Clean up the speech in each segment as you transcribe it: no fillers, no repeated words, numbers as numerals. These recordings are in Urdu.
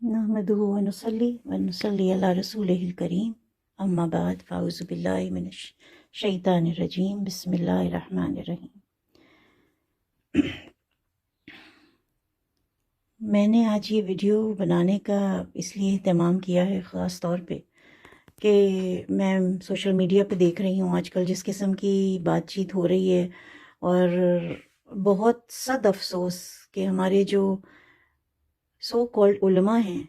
نحمدہ ونصلی ونصلی علی رسولہ الکریم اما بعد فاعوذ باللہ من الشیطان الرجیم بسم اللہ الرحمن الرحیم۔ میں نے آج یہ ویڈیو بنانے کا اس لیے اہتمام کیا ہے خاص طور پہ کہ میں سوشل میڈیا پہ دیکھ رہی ہوں آج کل جس قسم کی بات چیت ہو رہی ہے، اور بہت صد افسوس کہ ہمارے جو سو کالڈ علماء ہیں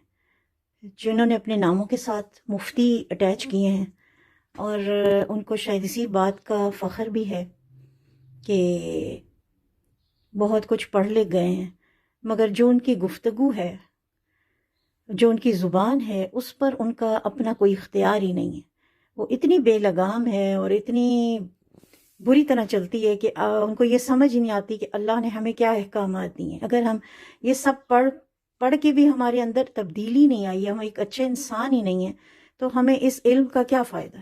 جنہوں نے اپنے ناموں کے ساتھ مفتی اٹیچ کیے ہیں، اور ان کو شاید اسی بات کا فخر بھی ہے کہ بہت کچھ پڑھ لکھ گئے ہیں، مگر جو ان کی گفتگو ہے، جو ان کی زبان ہے، اس پر ان کا اپنا کوئی اختیار ہی نہیں ہے۔ وہ اتنی بے لگام ہے اور اتنی بری طرح چلتی ہے کہ ان کو یہ سمجھ ہی نہیں آتی کہ اللہ نے ہمیں کیا احکامات دیے ہیں۔ اگر ہم یہ سب پڑھ کے بھی ہمارے اندر تبدیلی نہیں آئی، ہم ایک اچھے انسان ہی نہیں ہیں، تو ہمیں اس علم کا کیا فائدہ ہے؟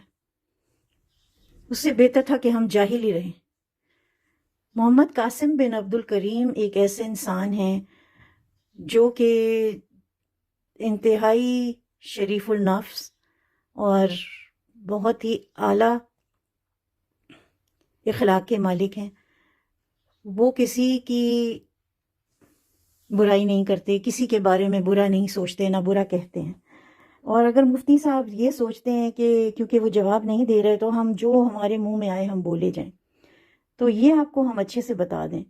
اس سے بہتر تھا کہ ہم جاہل ہی رہیں۔ محمد قاسم بن عبد الکریم ایک ایسے انسان ہیں جو کہ انتہائی شریف النفس اور بہت ہی اعلیٰ اخلاق کے مالک ہیں۔ وہ کسی کی برائی نہیں کرتے، کسی کے بارے میں برا نہیں سوچتے، نہ برا کہتے ہیں۔ اور اگر مفتی صاحب یہ سوچتے ہیں کہ کیونکہ وہ جواب نہیں دے رہے تو ہم جو ہمارے منہ میں آئے ہم بولے جائیں، تو یہ آپ کو ہم اچھے سے بتا دیں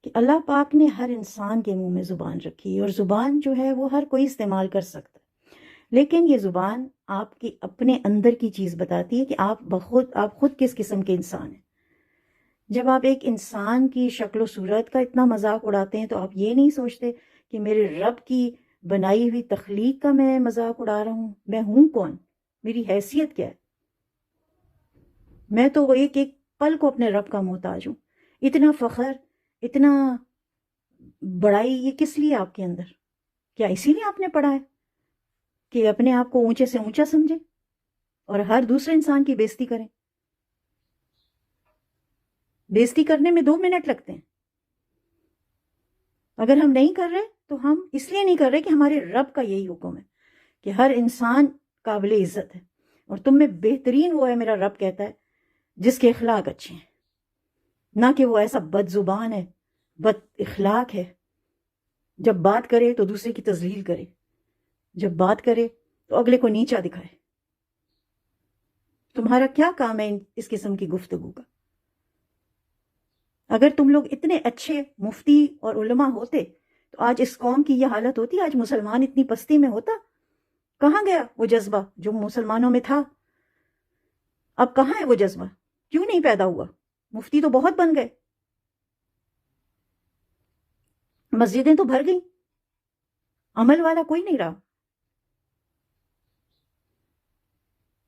کہ اللہ پاک نے ہر انسان کے منہ میں زبان رکھی ہے، اور زبان جو ہے وہ ہر کوئی استعمال کر سکتا ہے، لیکن یہ زبان آپ کی اپنے اندر کی چیز بتاتی ہے کہ آپ خود کس قسم کے انسان ہیں۔ جب آپ ایک انسان کی شکل و صورت کا اتنا مذاق اڑاتے ہیں تو آپ یہ نہیں سوچتے کہ میرے رب کی بنائی ہوئی تخلیق کا میں مذاق اڑا رہا ہوں؟ میں ہوں کون؟ میری حیثیت کیا ہے؟ میں تو ایک ایک پل کو اپنے رب کا محتاج ہوں۔ اتنا فخر، اتنا بڑائی، یہ کس لیے آپ کے اندر؟ کیا اسی لیے آپ نے پڑھا ہے کہ اپنے آپ کو اونچے سے اونچا سمجھیں اور ہر دوسرے انسان کی بےزتی کریں؟ بےزتی کرنے میں 2 منٹ لگتے ہیں۔ اگر ہم نہیں کر رہے تو ہم اس لیے نہیں کر رہے کہ ہمارے رب کا یہی حکم ہے کہ ہر انسان قابل عزت ہے، اور تم میں بہترین وہ ہے، میرا رب کہتا ہے، جس کے اخلاق اچھے ہیں، نہ کہ وہ ایسا بد زبان ہے، بد اخلاق ہے، جب بات کرے تو دوسرے کی تذلیل کرے، جب بات کرے تو اگلے کو نیچا دکھائے۔ تمہارا کیا کام ہے اس قسم کی گفتگو کا؟ اگر تم لوگ اتنے اچھے مفتی اور علماء ہوتے تو آج اس قوم کی یہ حالت ہوتی؟ آج مسلمان اتنی پستی میں ہوتا؟ کہاں گیا وہ جذبہ جو مسلمانوں میں تھا؟ اب کہاں ہے وہ جذبہ؟ کیوں نہیں پیدا ہوا؟ مفتی تو بہت بن گئے، مسجدیں تو بھر گئیں، عمل والا کوئی نہیں رہا۔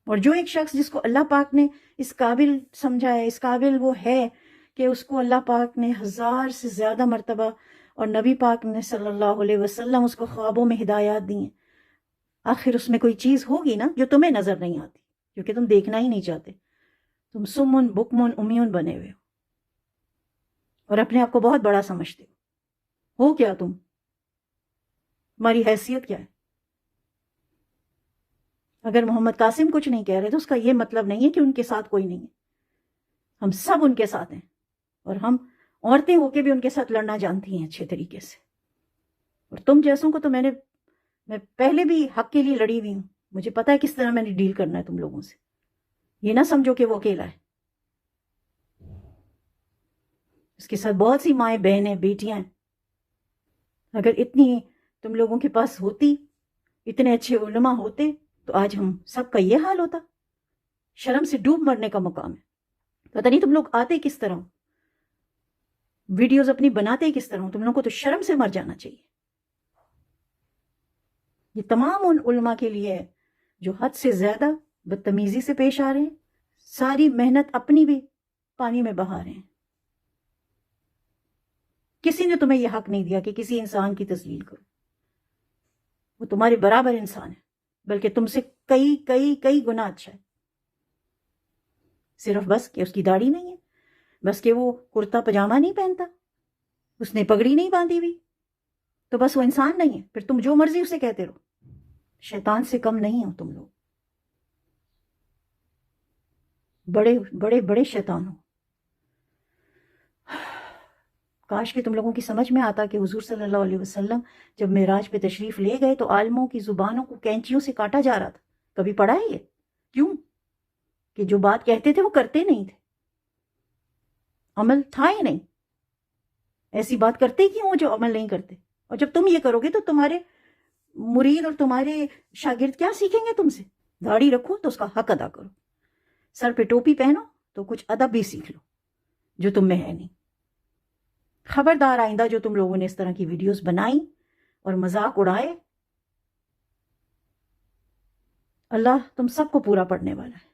اور جو ایک شخص جس کو اللہ پاک نے اس قابل سمجھا ہے، اس قابل وہ ہے کہ اس کو اللہ پاک نے 1000 سے زیادہ مرتبہ، اور نبی پاک نے صلی اللہ علیہ وسلم اس کو خوابوں میں ہدایات دی ہیں، آخر اس میں کوئی چیز ہوگی نا جو تمہیں نظر نہیں آتی، کیونکہ تم دیکھنا ہی نہیں چاہتے۔ تم سمن بکمن امیون بنے ہوئے ہو اور اپنے آپ کو بہت بڑا سمجھتے ہو کیا تم؟ تمہاری حیثیت کیا ہے؟ اگر محمد قاسم کچھ نہیں کہہ رہے تو اس کا یہ مطلب نہیں ہے کہ ان کے ساتھ کوئی نہیں ہے۔ ہم سب ان کے ساتھ ہیں، اور ہم عورتیں ہو کے بھی ان کے ساتھ لڑنا جانتی ہیں اچھے طریقے سے۔ اور تم جیسوں کو تو میں پہلے بھی حق کے لیے لڑی ہوئی ہوں، مجھے پتا ہے کس طرح میں نے ڈیل کرنا ہے تم لوگوں سے۔ یہ نہ سمجھو کہ وہ اکیلا ہے، اس کے ساتھ بہت سی مائیں، بہنیں، بیٹیاں ہیں۔ اگر اتنی تم لوگوں کے پاس ہوتی، اتنے اچھے علماء ہوتے، تو آج ہم سب کا یہ حال ہوتا۔ شرم سے ڈوب مرنے کا مقام ہے۔ پتہ نہیں تم لوگ آتے کس طرح، ویڈیوز اپنی بناتے کس طرح، تم لوگوں کو تو شرم سے مر جانا چاہیے۔ یہ تمام ان علماء کے لیے ہے جو حد سے زیادہ بدتمیزی سے پیش آ رہے ہیں، ساری محنت اپنی بھی پانی میں بہا رہے ہیں۔ کسی نے تمہیں یہ حق نہیں دیا کہ کسی انسان کی تذلیل کرو، وہ تمہارے برابر انسان ہے، بلکہ تم سے کئی کئی کئی گنا اچھا ہے۔ صرف بس کہ اس کی داڑھی نہیں ہے، بس کہ وہ کرتا پجامہ نہیں پہنتا، اس نے پگڑی نہیں باندھی ہوئی، تو بس وہ انسان نہیں ہے، پھر تم جو مرضی اسے کہتے رہو. شیطان سے کم نہیں ہو تم لوگ، بڑے بڑے بڑے شیطان ہو. کاش کہ تم لوگوں کی سمجھ میں آتا کہ حضور صلی اللہ علیہ وسلم جب معراج پہ تشریف لے گئے تو عالموں کی زبانوں کو کینچیوں سے کاٹا جا رہا تھا. کبھی پڑھا ہے یہ؟ کیوں؟ کہ جو بات کہتے تھے وہ کرتے نہیں تھے، عمل تھا ہی نہیں. ایسی بات کرتے کیوں جو عمل نہیں کرتے؟ اور جب تم یہ کرو گے تو تمہارے مرید اور تمہارے شاگرد کیا سیکھیں گے تم سے؟ داڑھی رکھو تو اس کا حق ادا کرو، سر پہ ٹوپی پہنو تو کچھ ادب بھی سیکھ لو جو تم میں ہے نہیں. خبردار آئندہ جو تم لوگوں نے اس طرح کی ویڈیوز بنائی اور مذاق اڑائے، اللہ تم سب کو پورا پڑنے والا ہے.